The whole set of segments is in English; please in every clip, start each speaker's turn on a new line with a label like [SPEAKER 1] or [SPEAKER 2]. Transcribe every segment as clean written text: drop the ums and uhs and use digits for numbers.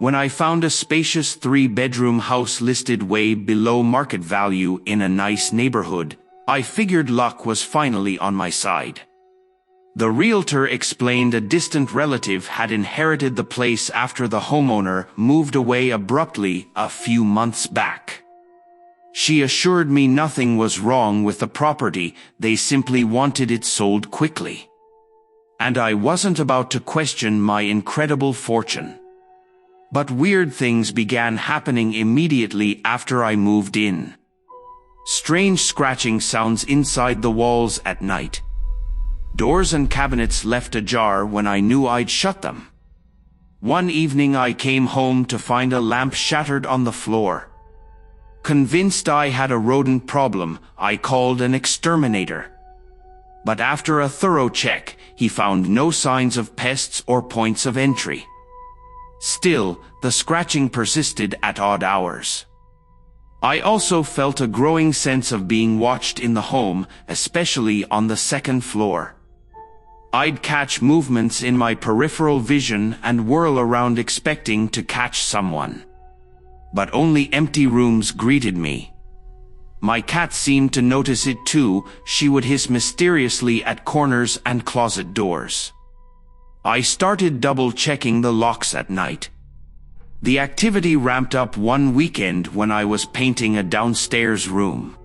[SPEAKER 1] When I found a spacious 3-bedroom house listed way below market value in a nice neighborhood, I figured luck was finally on my side. The realtor explained a distant relative had inherited the place after the homeowner moved away abruptly a few months back. She assured me nothing was wrong with the property, they simply wanted it sold quickly. And I wasn't about to question my incredible fortune. But weird things began happening immediately after I moved in. Strange scratching sounds inside the walls at night. Doors and cabinets left ajar when I knew I'd shut them. One evening I came home to find a lamp shattered on the floor. Convinced I had a rodent problem, I called an exterminator. But after a thorough check, he found no signs of pests or points of entry. Still, the scratching persisted at odd hours. I also felt a growing sense of being watched in the home, especially on the second floor. I'd catch movements in my peripheral vision and whirl around expecting to catch someone. But only empty rooms greeted me. My cat seemed to notice it too. She would hiss mysteriously at corners and closet doors. I started double-checking the locks at night. The activity ramped up one weekend when I was painting a downstairs room.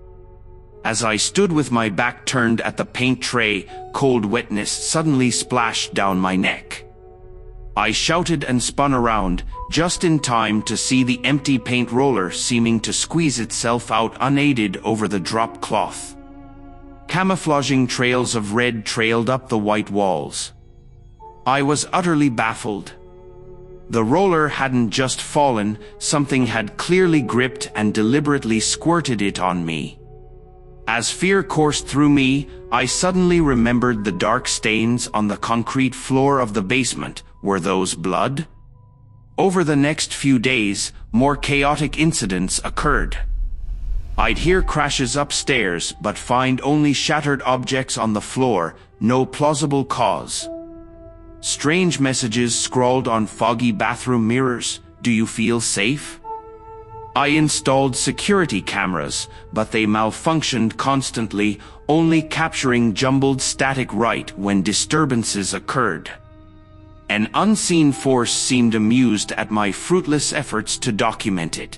[SPEAKER 1] As I stood with my back turned at the paint tray, cold wetness suddenly splashed down my neck. I shouted and spun around, just in time to see the empty paint roller seeming to squeeze itself out unaided over the drop cloth. Camouflaging trails of red trailed up the white walls. I was utterly baffled. The roller hadn't just fallen, something had clearly gripped and deliberately squirted it on me. As fear coursed through me, I suddenly remembered the dark stains on the concrete floor of the basement. Were those blood? Over the next few days, more chaotic incidents occurred. I'd hear crashes upstairs but find only shattered objects on the floor, no plausible cause. Strange messages scrawled on foggy bathroom mirrors. Do you feel safe? I installed security cameras, but they malfunctioned constantly, only capturing jumbled static right when disturbances occurred. An unseen force seemed amused at my fruitless efforts to document it.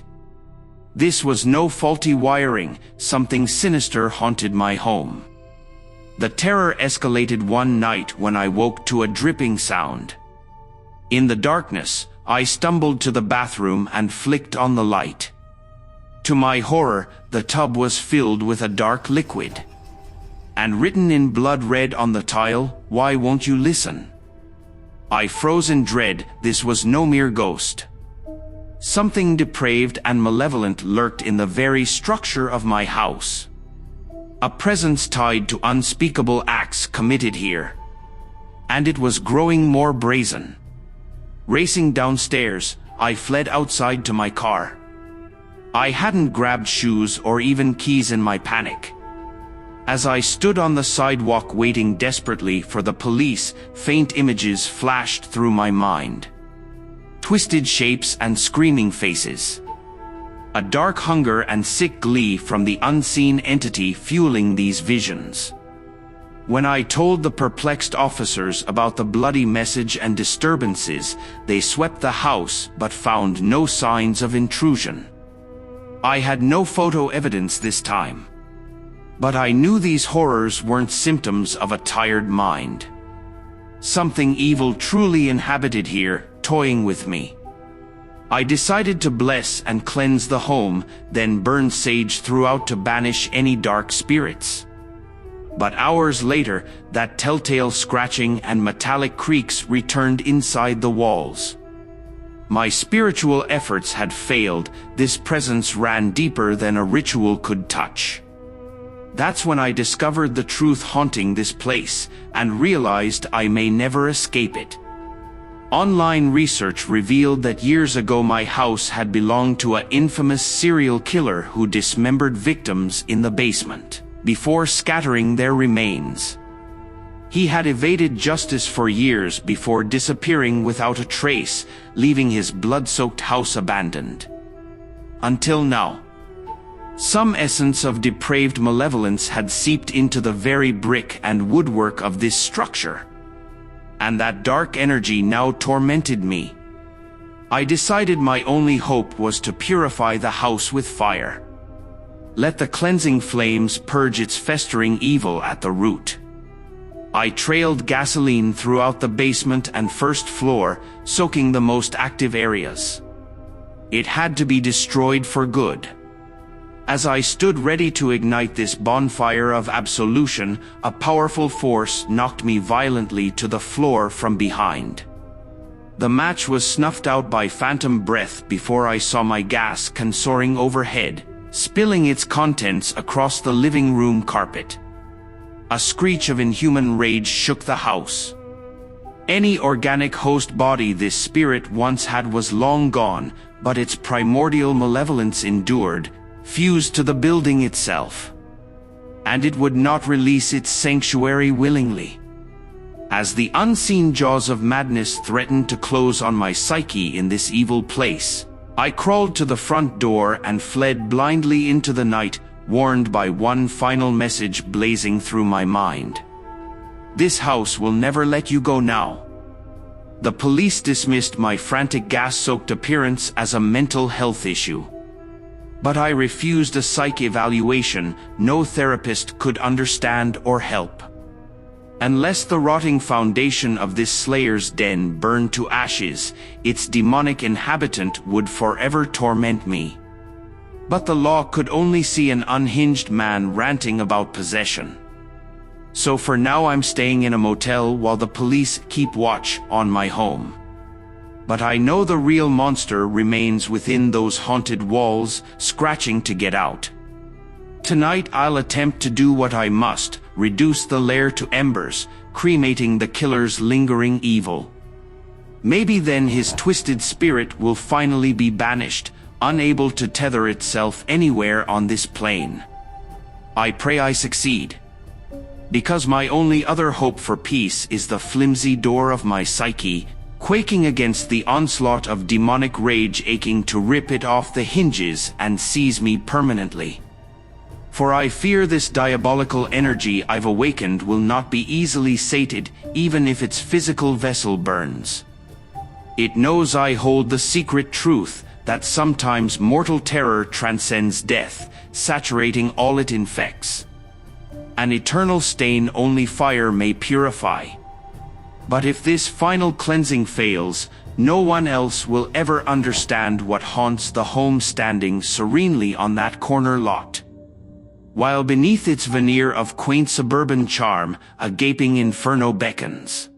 [SPEAKER 1] This was no faulty wiring, something sinister haunted my home. The terror escalated one night when I woke to a dripping sound. In the darkness, I stumbled to the bathroom and flicked on the light. To my horror, the tub was filled with a dark liquid. And written in blood red on the tile, "Why won't you listen?" I froze in dread. This was no mere ghost. Something depraved and malevolent lurked in the very structure of my house. A presence tied to unspeakable acts committed here. And it was growing more brazen. Racing downstairs, I fled outside to my car. I hadn't grabbed shoes or even keys in my panic. As I stood on the sidewalk waiting desperately for the police, faint images flashed through my mind. Twisted shapes and screaming faces. A dark hunger and sick glee from the unseen entity fueling these visions. When I told the perplexed officers about the bloody message and disturbances, they swept the house but found no signs of intrusion. I had no photo evidence this time. But I knew these horrors weren't symptoms of a tired mind. Something evil truly inhabited here, toying with me. I decided to bless and cleanse the home, then burn sage throughout to banish any dark spirits. But hours later, that telltale scratching and metallic creaks returned inside the walls. My spiritual efforts had failed. This presence ran deeper than a ritual could touch. That's when I discovered the truth haunting this place, and realized I may never escape it. Online research revealed that years ago my house had belonged to an infamous serial killer who dismembered victims in the basement, before scattering their remains. He had evaded justice for years before disappearing without a trace, leaving his blood-soaked house abandoned. Until now. Some essence of depraved malevolence had seeped into the very brick and woodwork of this structure. And that dark energy now tormented me. I decided my only hope was to purify the house with fire. Let the cleansing flames purge its festering evil at the root. I trailed gasoline throughout the basement and first floor, soaking the most active areas. It had to be destroyed for good. As I stood ready to ignite this bonfire of absolution, a powerful force knocked me violently to the floor from behind. The match was snuffed out by phantom breath before I saw my gas can soaring overhead, spilling its contents across the living room carpet. A screech of inhuman rage shook the house. Any organic host body this spirit once had was long gone, but its primordial malevolence endured, fused to the building itself. And it would not release its sanctuary willingly. As the unseen jaws of madness threatened to close on my psyche in this evil place, I crawled to the front door and fled blindly into the night, warned by one final message blazing through my mind. This house will never let you go now. The police dismissed my frantic gas-soaked appearance as a mental health issue. But I refused a psych evaluation. No therapist could understand or help. Unless the rotting foundation of this slayer's den burned to ashes, its demonic inhabitant would forever torment me. But the law could only see an unhinged man ranting about possession. So for now I'm staying in a motel while the police keep watch on my home. But I know the real monster remains within those haunted walls, scratching to get out. Tonight I'll attempt to do what I must, reduce the lair to embers, cremating the killer's lingering evil. Maybe then his twisted spirit will finally be banished, unable to tether itself anywhere on this plane. I pray I succeed. Because my only other hope for peace is the flimsy door of my psyche, quaking against the onslaught of demonic rage aching to rip it off the hinges and seize me permanently. For I fear this diabolical energy I've awakened will not be easily sated, even if its physical vessel burns. It knows I hold the secret truth, that sometimes mortal terror transcends death, saturating all it infects. An eternal stain only fire may purify. But if this final cleansing fails, no one else will ever understand what haunts the home standing serenely on that corner lot. While beneath its veneer of quaint suburban charm, a gaping inferno beckons.